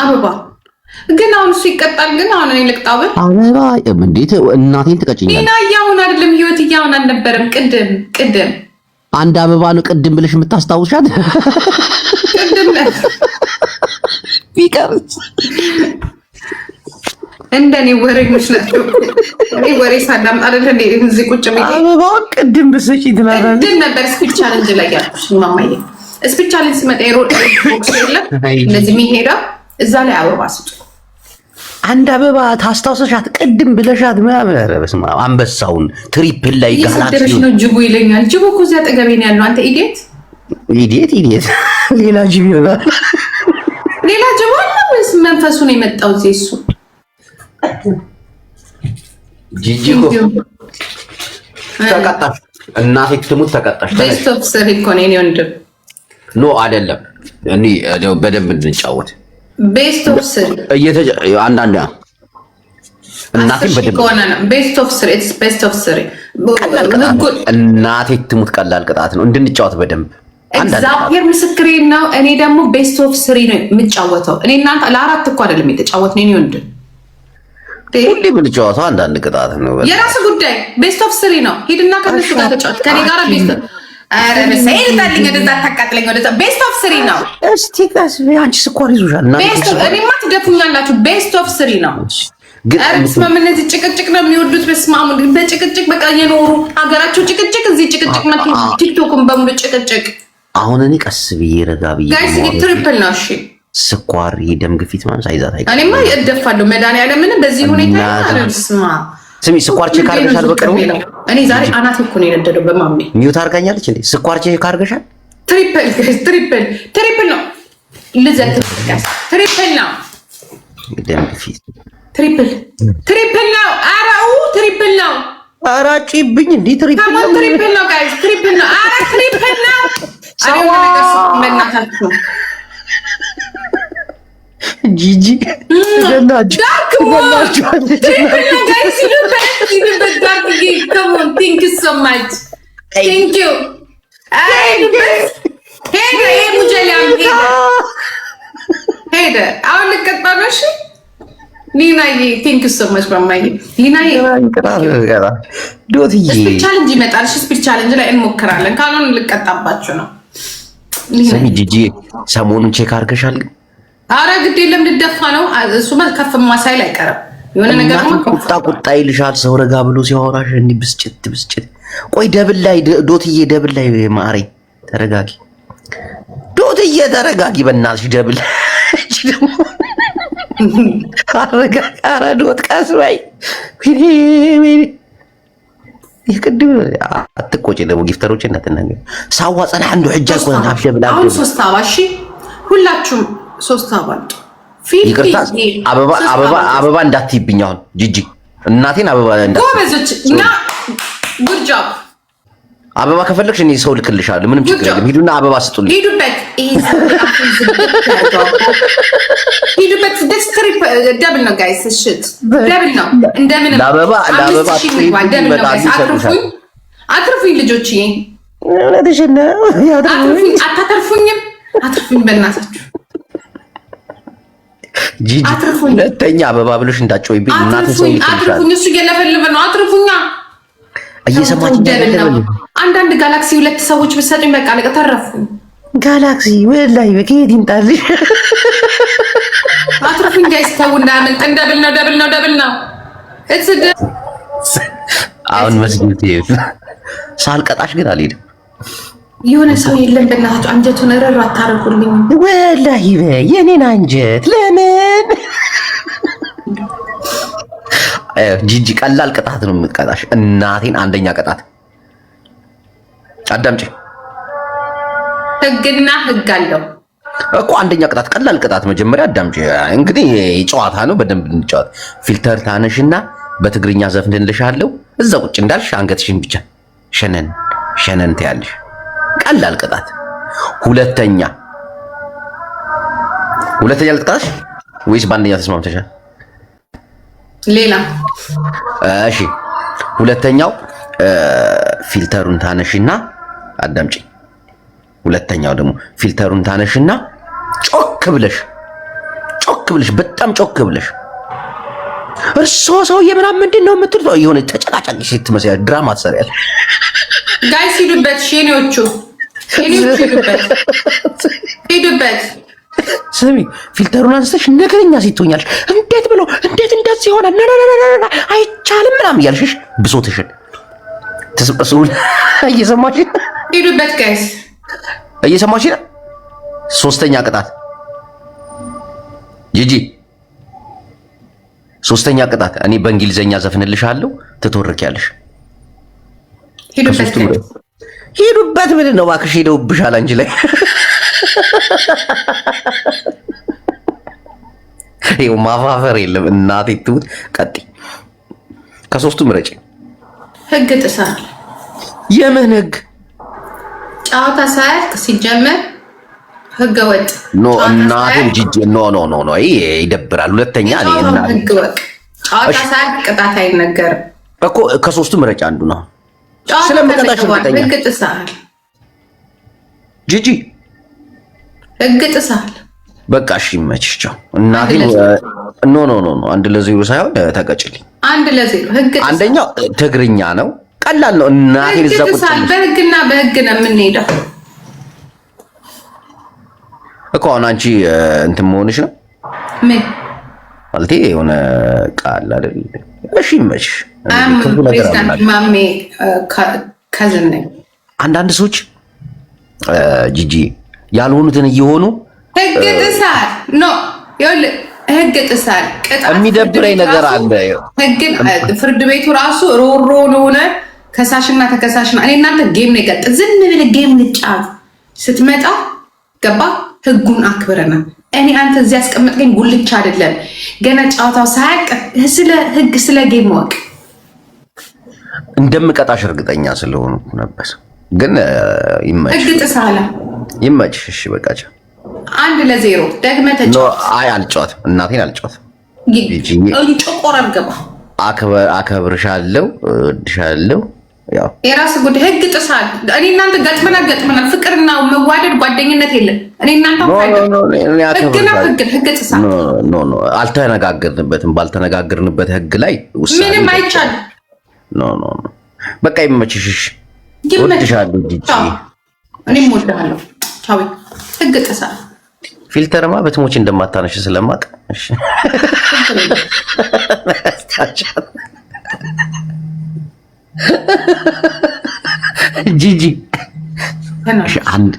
[SPEAKER 3] አበባ ግን አሁን እሱ ይቀጣል። ግን አሁን እኔ ልቅጣው
[SPEAKER 1] አበባ እንዴት እናቴን ትቀጭኛለሽ?
[SPEAKER 3] ሌላ ያውን አይደለም ህይወት ያውን አልነበረም። ቅድም
[SPEAKER 1] አንድ አበባ ነው ቅድም ብለሽ የምታስታውሻት
[SPEAKER 3] ቅድም
[SPEAKER 1] ቢቀርስ
[SPEAKER 3] እንደኔ ወሬኞች ናቸው። እኔ ወሬ ሳዳም አይደለም እንዴ እዚህ ቁጭ ብዬ
[SPEAKER 1] አበባው ቅድም ብሰጪ ትላለች።
[SPEAKER 3] ቅድም ነበር ስፒች ቻሌንጅ ላይ ያልኩሽ ማማዬ። ስፒች ቻሌንጅ ሲመጣ የሮድ ቦክስ የለም እንደዚህ የሚሄደው እዛ ላይ አበባ ስጡ።
[SPEAKER 1] አንድ አበባ ታስታውሰሻት ቅድም ብለሻት ምናምን። ኧረ በስመ አብ አንበሳውን ትሪፕል ላይ
[SPEAKER 3] ጋላክሲ ነው ጅቡ ይለኛል። ጅቡ እኮ እዚያ አጠገቤ ነው ያለው። አንተ ኢዲየት ሌላ ጅብ ይሆናል። ሌላ ጅቡ አለ ወይስ መንፈሱ ነው የመጣው እዚህ? እሱ
[SPEAKER 1] ጂጂኮ ተቀጣሽ። እናቴ ትሙት ተቀጣሽ።
[SPEAKER 3] ቤስት ኦፍ ስሪ እኮ ነው የኔ ወንድም።
[SPEAKER 1] ኖ አይደለም እኔ በደንብ እንጫወት።
[SPEAKER 3] ቤስት ኦፍ ስሪ
[SPEAKER 1] አንዳንድ እናቴ በደንብ
[SPEAKER 3] ቤስት ኦፍ ስሪ ኢትስ ቤስት ኦፍ ስሪ።
[SPEAKER 1] እናቴ ትሙት ቀላል ቅጣት ነው እንድንጫወት በደንብ።
[SPEAKER 3] እግዚአብሔር ምስክሬ ነው። እኔ ደግሞ ቤስት ኦፍ ስሪ ነው የምጫወተው። እኔ እናንተ ለአራት እኮ አይደለም የተጫወትነው የኔ ወንድም።
[SPEAKER 1] ሁሌ የምንጫወተው አንዳንድ ቅጣት ነው።
[SPEAKER 3] የራስ ጉዳይ። ቤስት ኦፍ ስሪ ነው። ሂድና ከነሱ ጋር ተጫወት። ከኔ ጋር ቤስት አረ በሰይል ታልኝ ወደዛ ታቃጥለኝ ወደዛ ቤስት ኦፍ ስሪ ነው።
[SPEAKER 1] እስቲ ቀስ አንቺ ስኳር ይዞሻል እና
[SPEAKER 3] እኔማ ትደፉኛላችሁ። ቤስት ኦፍ ስሪ ነው። ግን እነዚህ ጭቅጭቅ ነው የሚወዱት። በስማሙ በጭቅጭቅ በቃ የኖሩ ሀገራቸው ጭቅጭቅ፣ እዚህ ጭቅጭቅ ነው። ቲክቶክም በሙሉ ጭቅጭቅ።
[SPEAKER 1] አሁን እኔ ቀስ ብዬ ረጋ ብዬ
[SPEAKER 3] ጋይስ ትሪፕል ነው። እሺ
[SPEAKER 1] ስኳር የደም ግፊት ማለት ሳይዛት አይቀር።
[SPEAKER 3] እኔማ እደፋለሁ መድኃኒዓለምን በዚህ ሁኔታ አረስማ
[SPEAKER 1] ስሚ ስኳር ቼክ አድርገሻል? በቅርቡ
[SPEAKER 3] እኔ ዛሬ አናቴ እኮ ነው የነደደው በማሜ
[SPEAKER 1] ሚውት አድርጋኛለች እንዴ? ስኳር ቼክ አድርገሻል?
[SPEAKER 3] ትሪፕል ነው ልዘት ትሪፕል ነው
[SPEAKER 1] ደም ግፊት
[SPEAKER 3] ትሪፕል ነው። አራው ትሪፕል ነው።
[SPEAKER 1] አራጭብኝ እንዴ? ትሪፕል ነው።
[SPEAKER 3] ትሪፕል ነው ጋይስ ትሪፕል ነው። አራ ትሪፕል ነው። መናታችሁ
[SPEAKER 1] ጂጂ ገናችሁ
[SPEAKER 3] ሄደ። አሁን ልቀጣ ነው። እሺ ሊናዬ ቴንክ ዩ ሶ ማች ማማዬ። ሊናዬ
[SPEAKER 1] ዶትዬ
[SPEAKER 3] ስፒድ ቻሌንጅ ይመጣል። እሺ ስፒድ ቻሌንጅ ላይ እንሞክራለን። ካልሆነ ልቀጣባችሁ ነው።
[SPEAKER 1] ስሚ ጂጂ ሰሞኑን ቼክ አድርገሻል?
[SPEAKER 3] አረ ግድ የለም ልደፋ ነው። እሱ ከፍ ማሳይል አይቀርም። የሆነ ነገር
[SPEAKER 1] ቁጣ ይልሻል። ሰው ረጋ ብሎ ሲያወራሽ እንዲህ ብስጭት። ቆይ ደብል ላይ ዶትዬ፣ ደብል ላይ ማሬ ተረጋጊ። ዶትዬ ተረጋጊ በእናትሽ። ደብል ኧረ ዶት ቀስ በይ። ይቅድም አትቆጪ። ደግሞ ጊፍተሮች እናትናገ ሳዋ ጸናሕ እንዱ ሕጃ ኮን አፍ ደብል
[SPEAKER 3] አሁን 3 አበባ። እሺ ሁላችሁም 3 አበባ አምጡ።
[SPEAKER 1] ይቅርታ አበባ እንዳትይብኝ። አሁን ጂጂ እናቴን አበባ
[SPEAKER 3] ጎበዞች እና ጉድ ጆብ።
[SPEAKER 1] አበባ ከፈለግሽ እኔ ሰው ልክልሻለሁ። ምንም ችግር የለም። ሂዱና አበባ ስጡልኝ።
[SPEAKER 3] ሂዱበት። ዲስትሪፕ ደብል ነው ጋይስ። እሺ ደብል ነው። እንደምን
[SPEAKER 1] ለአበባ
[SPEAKER 3] አትርፉኝ ልጆችዬ።
[SPEAKER 1] እውነትሽን ነው።
[SPEAKER 3] አታተርፉኝም። አትርፉኝ በእናታችሁ
[SPEAKER 1] ጂጂ። ሁለተኛ አበባ ብለሽ እንዳትጮይብኝ እናቴ። ሰው
[SPEAKER 3] አትርፉኝ። እሱ እየለፈልበ ነው። አትርፉኛ።
[SPEAKER 1] እየሰማችኝ
[SPEAKER 3] ነው። አንዳንድ ጋላክሲ 2 ሰዎች ብትሰጡኝ በቃ ለቀ ተረፉኝ።
[SPEAKER 1] ጋላክሲ ወላሂ በከየት ይምጣልሽ?
[SPEAKER 3] አትርፉኝ ጋይስ። ተው እንዳያመልጥ። ደብል ነው።
[SPEAKER 1] አሁን መስጊድ ሳልቀጣሽ ግን አልሄድም።
[SPEAKER 3] የሆነ ሰው የለም በእናታችሁ። አንጀቱን እረሩ አታረጉልኝ።
[SPEAKER 1] ወላሂ የኔን አንጀት ለምን? ጂጂ ቀላል ቅጣት ነው የምትቀጣሽ እናቴን። አንደኛ ቅጣት አዳምጪ።
[SPEAKER 3] ህግና ህግ አለው
[SPEAKER 1] እኮ። አንደኛ ቅጣት ቀላል ቅጣት። መጀመሪያ አዳምጪ። እንግዲህ ጨዋታ ነው፣ በደንብ እንጫወት። ፊልተር ታነሽና በትግርኛ ዘፍንልሻለሁ። እዛ ቁጭ እንዳልሽ አንገትሽን ብቻ ሸነን ትያለሽ። ቀላል ቅጣት። ሁለተኛ ልቅጣሽ ወይስ በአንደኛ ተስማምተሻል?
[SPEAKER 3] ሌላ
[SPEAKER 1] እሺ። ሁለተኛው ፊልተሩን ታነሽና አዳምጪ። ሁለተኛው ደግሞ ፊልተሩን ታነሽና ጮክ ብለሽ በጣም ጮክ ብለሽ እርሶ ሰውዬ ምናምን ምንድን ነው የምትሉት? የሆነ ተጨቃጫቂ ሴት ትመስያለሽ። ድራማ ትሰሪያለሽ።
[SPEAKER 3] ጋይስ ሂዱበት። ሼኔዎቹ ሂዱበት።
[SPEAKER 1] ስሚ ፊልተሩን አንስተሽ ነገረኛ ሴት ትሆኛለሽ። እንዴት እንደዚህ ሆነ አይቻልም ምናምን እያልሽሽ ብሶትሽን ትስብሱን እየሰማሽ
[SPEAKER 3] ሂዱበት ጋይስ፣
[SPEAKER 1] እየሰማሽ ነው። ሶስተኛ ቅጣት ጂጂ፣ ሶስተኛ ቅጣት እኔ በእንግሊዘኛ ዘፍንልሻለሁ፣ ትተወርኪያለሽ። ሂዱበት። ምን ነው እባክሽ፣ ሄደውብሻል አንቺ ላይ። ይኸው ማፋፈር የለም እናቴ ትሙት። ቀጥይ፣ ከሶስቱ ምረጭ።
[SPEAKER 3] ህግ ጥሳል።
[SPEAKER 1] የምን ህግ?
[SPEAKER 3] ጨዋታ ሳያልቅ ሲጀመር ህገ ወጥ።
[SPEAKER 1] ኖ እናቴን ጂጂ፣ ኖ ይደብራል። ሁለተኛ እኔ እና
[SPEAKER 3] ህገ ወጥ ጨዋታ ሳያልቅ ቅጣት አይነገርም
[SPEAKER 1] እኮ። ከሶስቱ ምረጭ አንዱ ነው። ስለምቀጣሽ
[SPEAKER 3] ህግ ጥሳል
[SPEAKER 1] ጂጂ፣
[SPEAKER 3] ህግ ጥሳል።
[SPEAKER 1] በቃ እሺ ይመችሽ። ቻው እናቴ። ኖ 1-0 ሳይሆን ተቀጭልኝ።
[SPEAKER 3] 1-0 ህግ ጥሳል።
[SPEAKER 1] አንደኛው ትግርኛ ነው፣ ቀላል ነው። እናቴ እዛ ቁጭ
[SPEAKER 3] በህግና በህግ ነው የምንሄደው
[SPEAKER 1] እኮ። አሁን አንቺ እንትን መሆንሽ ነው
[SPEAKER 3] ምን
[SPEAKER 1] ማለት የሆነ ቃል አይደል? እሺ ይመችሽ።
[SPEAKER 3] ፕሬዝዳንት ማሜ ከዝን ነኝ።
[SPEAKER 1] አንዳንድ ሰዎች ጂጂ ያልሆኑትን እየሆኑ
[SPEAKER 3] ህግ ጥሳል። ኖ ይኸውልህ ህግ ጥሳል። ቅጣት
[SPEAKER 1] የሚደብረኝ ነገር አለ።
[SPEAKER 3] ህግን ፍርድ ቤቱ ራሱ ሮሮ ሆነ ከሳሽና ተከሳሽና እኔ እናንተ ጌም ነው የቀጥ ዝም ብለህ ጌም ንጫት ስትመጣ ገባ። ህጉን አክብረናል። እኔ አንተ እዚህ ያስቀመጥከኝ ጉልቻ አይደለም። ገና ጨዋታው ሳያልቅ ስለ ህግ ስለ ጌም ወቅ
[SPEAKER 1] እንደምቀጣሽ እርግጠኛ ስለሆኑ ነበር። ግን ይመችሽ።
[SPEAKER 3] ህግ ጥሳለ
[SPEAKER 1] ይመችሽ። እሺ በቃቸው።
[SPEAKER 3] 1-0 ደግመህ ተጫወት።
[SPEAKER 1] አይ አልጫወትም፣ እናቴን አልጫወትም።
[SPEAKER 3] ጮቆራል ገባ።
[SPEAKER 1] አከብርሻለሁ፣ እወድሻለሁ። ያው
[SPEAKER 3] የራስ ጉዳይ። ህግ ጥሳል። እኔ እናንተ ገጥመናል። ፍቅርና መዋደድ ጓደኝነት የለም። እኔ እናንተ ህግ ጥሳል።
[SPEAKER 1] ኖ አልተነጋገርንበትም። ባልተነጋገርንበት ህግ ላይ
[SPEAKER 3] ምንም አይቻልም።
[SPEAKER 1] ኖ በቃ ይመችሽ። እወድሻለሁ ጂጂ።
[SPEAKER 3] እኔም እወድሃለሁ። ቻው። ህግ ጥሳል።
[SPEAKER 1] ፊልተርማ በትሞች እንደማታነሽ ስለማቅ እሺ ጂጂ አንድ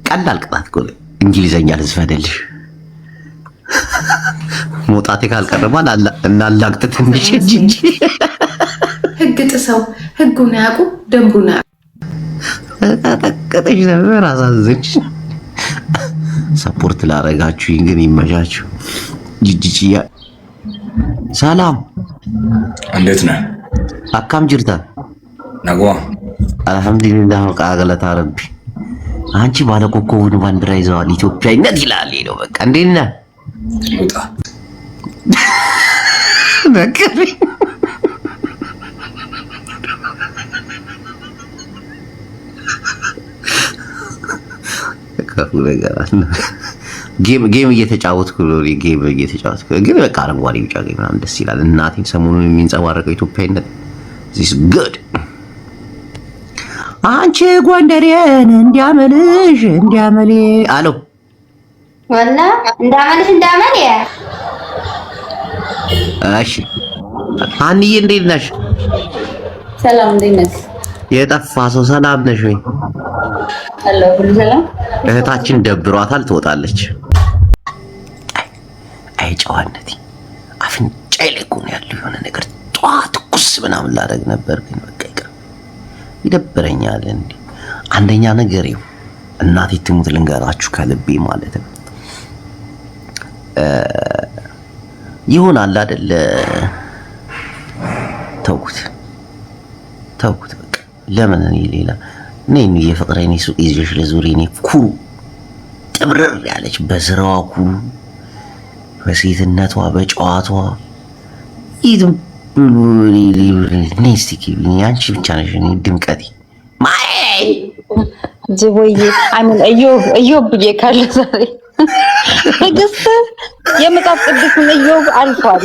[SPEAKER 1] ቀላል ቅጣት እኮ እንግሊዘኛ ልዝፈንልሽ። መውጣቴ ካልቀረማ እናላግጥ ትንሽ ጂጂ።
[SPEAKER 3] ህግ ጥሰው ህጉን አያውቁ ደንቡን
[SPEAKER 1] ተቀጠሽ ነበር። አሳዘንሽ። ሰፖርት ላረጋችሁኝ ግን ይመቻችሁ። ጂጂያ ሰላም፣
[SPEAKER 4] እንዴት ነህ?
[SPEAKER 1] አካም ጅርታ
[SPEAKER 4] ነጓ
[SPEAKER 1] አልሐምዱሊላህ። ቃገለታ ረቢ። አንቺ ባለ ኮከቡን ባንዲራ ይዘዋል። ኢትዮጵያዊነት ይላል ነው በቃ። እንዴት ነህ?
[SPEAKER 4] ውጣ
[SPEAKER 1] በቃ ጌም እየተጫወትኩ ግን በቃ አረንጓዴ ቢጫ ጌም ምናምን ደስ ይላል። እናቴን ሰሞኑን የሚንጸባረቀው ኢትዮጵያዊነት ዚስ ጉድ። አንቺ ጎንደሬን እንዲያመልሽ አሎ
[SPEAKER 5] ወላ እንዳመል
[SPEAKER 1] እሺ አንዬ እንዴት ነሽ?
[SPEAKER 2] ሰላም እንዴት ነሽ?
[SPEAKER 1] የጠፋ ሰው ሰላም ነሽ ወይ?
[SPEAKER 2] አሎ ሁሉ ሰላም።
[SPEAKER 1] እህታችን ደብሯታል፣ ትወጣለች። አይ ጨዋነቴ አፍንጫዬ ላይ እኮ ነው ያለው የሆነ ነገር። ጧት ኩስ ምናምን ላደርግ ነበር ግን በቃ ይደብረኛል። እንዴ አንደኛ ነገር ይኸው እናቴ ትሙት ልንገራችሁ ከልቤ ማለት ነው ይሆናል አይደል? ተውኩት በቃ። ለምን እኔ ሌላ እኔ የፍቅሬን ሱቅ ይዤሽ ለዙሪ እኔ ኩሩ ጥብርር ያለች በስራዋ ኩሩ በሴትነቷ በጨዋቷ ይድም ኔስቲክ አንቺ ብቻ ነሽ እኔ ድምቀቴ ማይ
[SPEAKER 6] ጅቦዬ አምን እዮብ ብዬ ካለ ዛሬ ትዕግስት የመጽሐፍ ቅዱስን እዮብ አልፏል።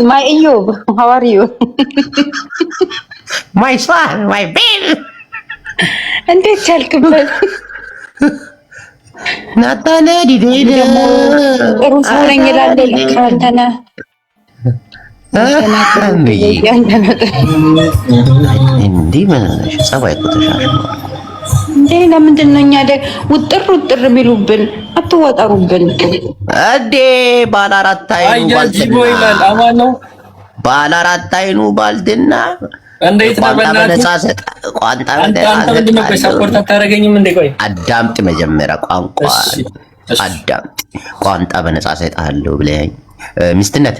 [SPEAKER 6] ማይ እዮብ how are you
[SPEAKER 1] my son my baby
[SPEAKER 6] እንዴት ቻልክበት?
[SPEAKER 1] ናታነ ዲዴደ
[SPEAKER 6] ጥሩ ሰው ነኝ ይላል ካንተና
[SPEAKER 1] እንዴ ምንነሽ ጸባይ እኮ ተሻሽሏል
[SPEAKER 6] እንዴ። ለምንድን ነው እኛ ውጥር የሚሉብን? አትወጠሩብን
[SPEAKER 1] እንዴ። ባለ አራት አይኑ ባልድና
[SPEAKER 4] እንዴት ነው በእናትህ
[SPEAKER 1] ቋንጣ
[SPEAKER 4] ሰፖርት አታደርገኝም እንዴ? ቆይ
[SPEAKER 1] አዳምጥ መጀመሪያ አዳምጥ። ቋንጣ በነፃ ሰጣለሁ ብለኸኝ ሚስትነት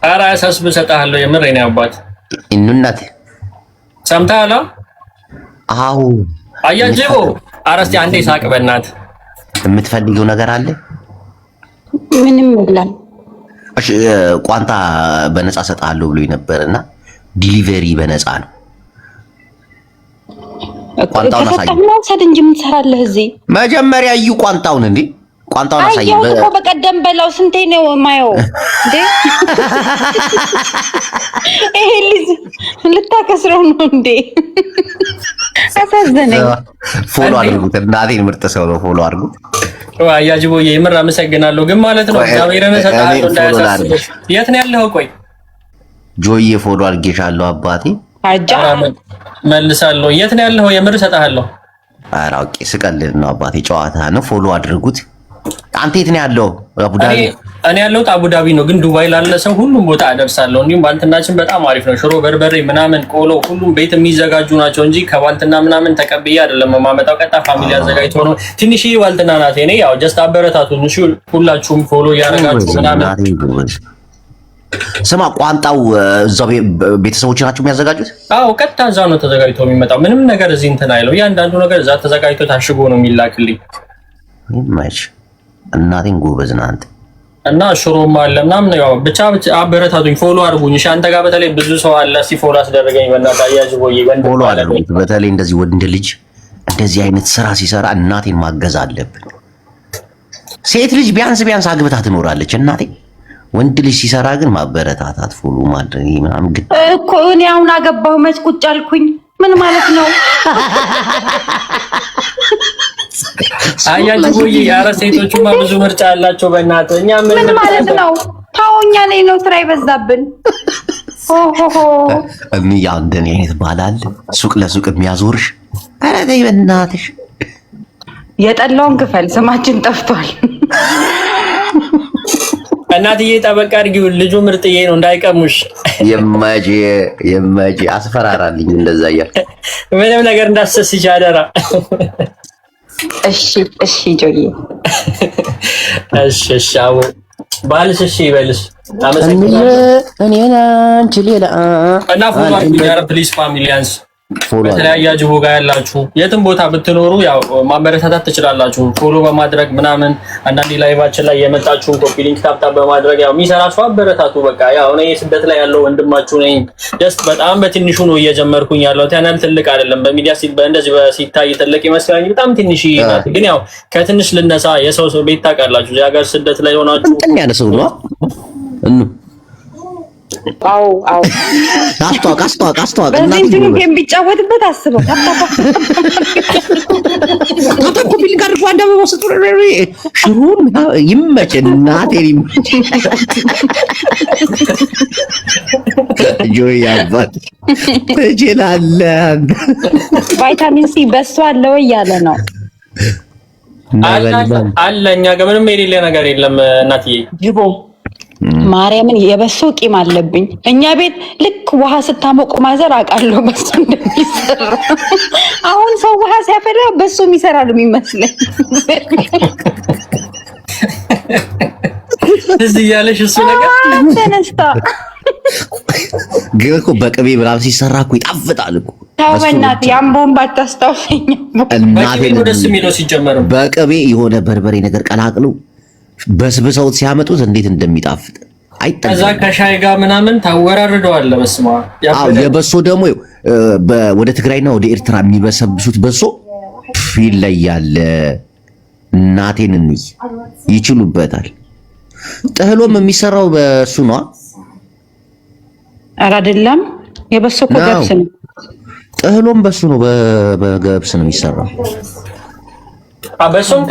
[SPEAKER 4] ኧረ አሳስብ እሰጥሃለሁ። የምር የእኔ አባት
[SPEAKER 1] እናት
[SPEAKER 4] ሰምተሃል?
[SPEAKER 1] አዎ
[SPEAKER 4] አያጅቦ ኧረ እስኪ አንዴ ሳቅ በእናትህ።
[SPEAKER 1] የምትፈልጊው ነገር አለ?
[SPEAKER 6] ምንም የለም።
[SPEAKER 1] እሺ ቋንጣ በነፃ ሰጣለሁ ብሎኝ ነበርና ዲሊቨሪ በነፃ ነው። ቋንጣውን አሳየኝ
[SPEAKER 6] እንጂ ምን ትሰራለህ እዚህ?
[SPEAKER 1] መጀመሪያ እዩ ቋንጣውን እንዴ ቋንጣውን አሳየኝ።
[SPEAKER 6] አየሁ በቀደም በላው ስንቴ ነው የማየው እንዴ? ይሄ ልጅ ልታከስረው ነው እንዴ? አሳዘነኝ።
[SPEAKER 1] ፎሎ አድርጉት። እናቴን ምርጥ ሰው ነው። ፎሎ አድርጉት።
[SPEAKER 4] አያጅቦዬ የምር አመሰግናለሁ። ግን ማለት ነው እግዚአብሔርን እሰጥሃለሁ እንዳያሳስብህ። የት ነው ያለኸው? ቆይ
[SPEAKER 1] ጆዬ ፎሎ አድርጌሻለሁ አባቴ።
[SPEAKER 6] አጃ
[SPEAKER 4] መልሳለሁ። የት ነው ያለኸው? የምር እሰጥሃለሁ።
[SPEAKER 1] ኧረ አውቄ ስቀልድ ነው አባቴ። ጨዋታ ነው። ፎሎ አድርጉት። አንተ የት ነው ያለው? አቡዳቢ።
[SPEAKER 4] እኔ ያለሁት አቡዳቢ ነው፣ ግን ዱባይ ላለ ሰው ሁሉም ቦታ አደርሳለሁ። እንዲሁም ባልትናችን በጣም አሪፍ ነው። ሽሮ በርበሬ ምናምን ቆሎ ሁሉም ቤት የሚዘጋጁ ናቸው እንጂ ከባልትና ምናምን ተቀብዬ አይደለም የማመጣው። ቀጣ ፋሚሊ አዘጋጅቶ ነው። ትንሽዬ ባልትና ናት። እኔ ያው ጀስት አበረታቱን። እሺ ሁላችሁም ፎሎ እያደረጋችሁ ምናምን
[SPEAKER 1] ስማ ቋንጣው እዛው ቤተሰቦች ናቸው የሚያዘጋጁት?
[SPEAKER 4] አዎ ቀጥታ እዛው ነው ተዘጋጅቶ የሚመጣው። ምንም ነገር እዚህ እንትን አይለው። እያንዳንዱ ነገር እዛ ተዘጋጅቶ ታሽጎ ነው የሚላክልኝ።
[SPEAKER 1] ይመች እናቴን ጎበዝ ነህ አንተ።
[SPEAKER 4] እና ሽሮም አለ ምናምን ያው ብቻ አበረታቱኝ፣ ፎሎ አድርጉኝ። እሺ አንተ ጋር በተለይ ብዙ ሰው አለ። እስኪ ፎሎ አስደረገኝ በእናትህ አያጅቦዬ።
[SPEAKER 1] ፎሎ አድርጉኝ። በተለይ እንደዚህ ወንድ ልጅ እንደዚህ አይነት ስራ ሲሰራ እናቴን ማገዝ አለብን። ሴት ልጅ ቢያንስ አግብታ ትኖራለች እናቴ። ወንድ ልጅ ሲሰራ ግን ማበረታታት ፎሎ ማድረግ ምናምን ግን
[SPEAKER 6] እኮ እኔ አሁን አገባሁ መች ቁጭ አልኩኝ። ምን ማለት ነው?
[SPEAKER 4] አያጅቦዬ ኧረ ሴቶቹማ ብዙ ምርጫ አላቸው በእናትህ። እኛ
[SPEAKER 6] ምን ማለት ነው? ታውኛ ላይ ነው ስራ ይበዛብን። ኦሆ
[SPEAKER 1] ያ እንደኔ አይነት ባላል ሱቅ ለሱቅ የሚያዞርሽ። ኧረ ተይ በእናትሽ።
[SPEAKER 6] የጠላውን ክፈል። ስማችን ጠፍቷል።
[SPEAKER 4] እናትዬ ጠበቃ አድርጊው። ልጁ ምርጥዬ ነው እንዳይቀሙሽ።
[SPEAKER 1] የማጂ አስፈራራልኝ እንደዛ እያልክ
[SPEAKER 4] ምንም ነገር እንዳትሰስሽ አደራ።
[SPEAKER 6] እሺ ጆዬ።
[SPEAKER 4] እሺ አዎ ባልሽ እሺ ይበልሽ። አመሰግናለሁ።
[SPEAKER 1] እኔ አንቺ ሌላ
[SPEAKER 4] እና ፎሎ አድርጉኝ ፕሊዝ ፋሚሊያንስ። በተለያየ ጅቦ ጋር ያላችሁ የትም ቦታ ብትኖሩ ያው ማበረታታት ትችላላችሁ። ፎሎ በማድረግ ምናምን አንዳንዴ ላይቫችን ላይ የመጣችሁ ኮፒ ሊንክ ታፕታፕ በማድረግ ያው የሚሰራችሁ አበረታቱ። በቃ ያው እኔ ስደት ላይ ያለው ወንድማችሁ ነኝ። ጀስት በጣም በትንሹ ነው እየጀመርኩኝ ያለው። ቻናል ትልቅ አይደለም። በሚዲያ እንደዚህ ሲታይ ትልቅ ይመስላል። በጣም ትንሽ ናት። ግን ያው ከትንሽ ልነሳ የሰው ቤት ታውቃላችሁ። እዚህ ሀገር ስደት ላይ ሆናችሁ
[SPEAKER 1] እንትን ያለ ሰው ነው
[SPEAKER 6] አዎ
[SPEAKER 1] አስተዋቅ
[SPEAKER 6] በዚህ ጌም ቢጫወትበት አስበው።
[SPEAKER 1] ኮፒል ጋር ጓንዳ በወሰጡ ሽሩን ይመች እናቴን ይመች። ጆይ አባት ትችላለህ።
[SPEAKER 6] ቫይታሚን ሲ በሱ አለ ወይ እያለ ነው
[SPEAKER 4] አለ። እኛ ጋር ምንም የሌለ ነገር የለም እናትዬ
[SPEAKER 6] ጅቦ ማርያምን የበሶ ቂም አለብኝ። እኛ ቤት ልክ ውሃ ስታሞቁ ማዘር አውቃለሁ በሶ እንደሚሰራ። አሁን ሰው ውሃ ሲያፈላ በሶ የሚሰራ ነው የሚመስለኝ።
[SPEAKER 4] እዚህ ያለሽ እሱ ነገር
[SPEAKER 6] ተነስታ
[SPEAKER 1] ግን እኮ በቅቤ ምናምን ሲሰራ እኮ ይጣፍጣል እኮ።
[SPEAKER 6] ተው በእናትህ ያምቦን ባታስታውሰኝ።
[SPEAKER 4] እናቴን ደስ የሚለው ሲጀመር
[SPEAKER 1] በቅቤ የሆነ በርበሬ ነገር ቀላቅሉ በስብሰውት ሲያመጡት እንዴት እንደሚጣፍጥ አይጠገም።
[SPEAKER 4] ከዛ ከሻይ ጋር ምናምን ታወራርደዋለህ። በስማ
[SPEAKER 1] የበሶ ደግሞ ወደ ትግራይና ወደ ኤርትራ የሚበሰብሱት በሶ ይለያል። እናቴን እንይ ይችሉበታል። ጥህሎም የሚሰራው በሱ ነው።
[SPEAKER 6] ኧረ አይደለም የበሶ እኮ ገብስ ነው።
[SPEAKER 1] ጥህሎም በሱ ነው፣ በገብስ ነው የሚሰራው።
[SPEAKER 4] በሶም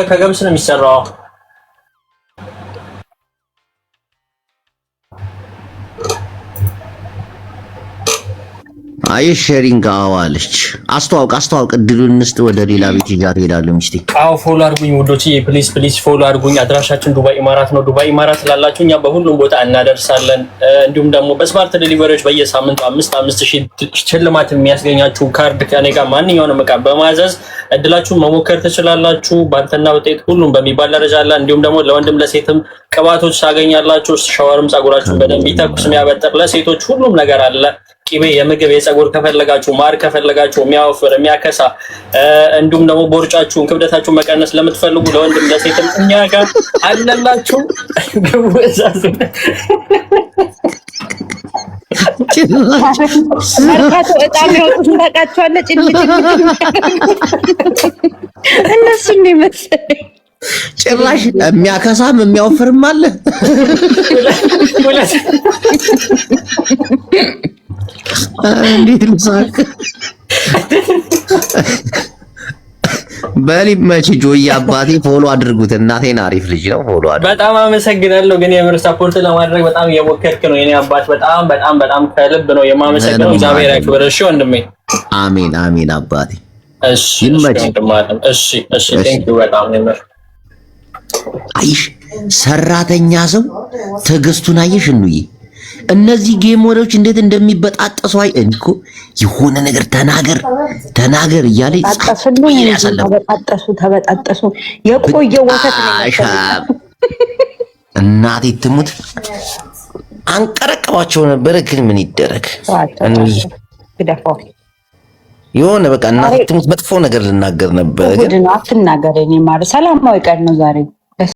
[SPEAKER 4] ከገብስ ነው የሚሰራው።
[SPEAKER 1] አይ ሼሪንግ አዋለች። አስተዋውቅ እድሉን እንስጥ። ወደ ሌላ ቤት ይዛት ሄዳለሁ። ሚስቴ
[SPEAKER 4] አዎ ፎሎ አድርጉኝ ውዶችዬ፣ ፕሊዝ ፎሎ አድርጉኝ። አድራሻችን ዱባይ ኢማራት ነው። ዱባይ ኢማራት ላላችሁ እኛ በሁሉም ቦታ እናደርሳለን። እንዲሁም ደግሞ በስማርት ዴሊቨሪዎች በየሳምንቱ 5,000 ሽልማት የሚያስገኛችሁ ካርድ ከኔ ጋር ማንኛውንም እቃ በማዘዝ እድላችሁን መሞከር ትችላላችሁ። ባንተና ውጤት ሁሉም በሚባል ደረጃ አለ። እንዲሁም ደግሞ ለወንድም ለሴትም ቅባቶች ታገኛላችሁ። ሻወርም ጸጉራችሁን በደንብ ይተኩስ የሚያበጥር ለሴቶች ሁሉም ነገር አለ። ቂቤ፣ የምግብ፣ የጸጉር ከፈለጋችሁ፣ ማር ከፈለጋችሁ፣ የሚያወፍር የሚያከሳ፣ እንዲሁም ደግሞ ቦርጫችሁን ክብደታችሁን መቀነስ ለምትፈልጉ ለወንድም ለሴትም እኛ ጋር አለላችሁ። ግቡ እዛዝ
[SPEAKER 6] መርካቶ እጣ የሚወጡት ታውቃቸዋለህ። እነሱን ነው መሰለኝ።
[SPEAKER 1] ጭራሽ የሚያከሳም የሚያወፍርም አለ። እንዴት ልሳቅ? በሊመች ጆይ አባቴ ፎሎ አድርጉት። እናቴን አሪፍ ልጅ ነው። ፎሎ አድርጉት።
[SPEAKER 4] በጣም አመሰግናለሁ። ግን የምር ሰፖርት ለማድረግ በጣም እየሞከርክ ነው የኔ አባት። በጣም ከልብ ነው የማመሰግነው። እግዚአብሔር ያክብርህ። እሺ ወንድሜ።
[SPEAKER 1] አሜን አባቴ።
[SPEAKER 4] እሺ ቴንክ ዩ በጣም የምር።
[SPEAKER 1] አይሽ ሰራተኛ ሰው ትዕግስቱን አየሽ እንዬ። እነዚህ ጌሞሮች እንዴት እንደሚበጣጠሱ አይ እንኮ የሆነ ነገር ተናገር እያለ
[SPEAKER 6] ተበጣጠሱ። የቆየ ወተት ነው።
[SPEAKER 1] እናቴ ትሙት አንቀረቀባቸው ነበረ። ግን ምን ይደረግ
[SPEAKER 6] ግደፋው
[SPEAKER 1] የሆነ በቃ እናት ትሙት መጥፎ ነገር ልናገር ነበር።
[SPEAKER 6] ግን አትናገር። እኔ ማለት ሰላማዊ ቀን ነው ዛሬ።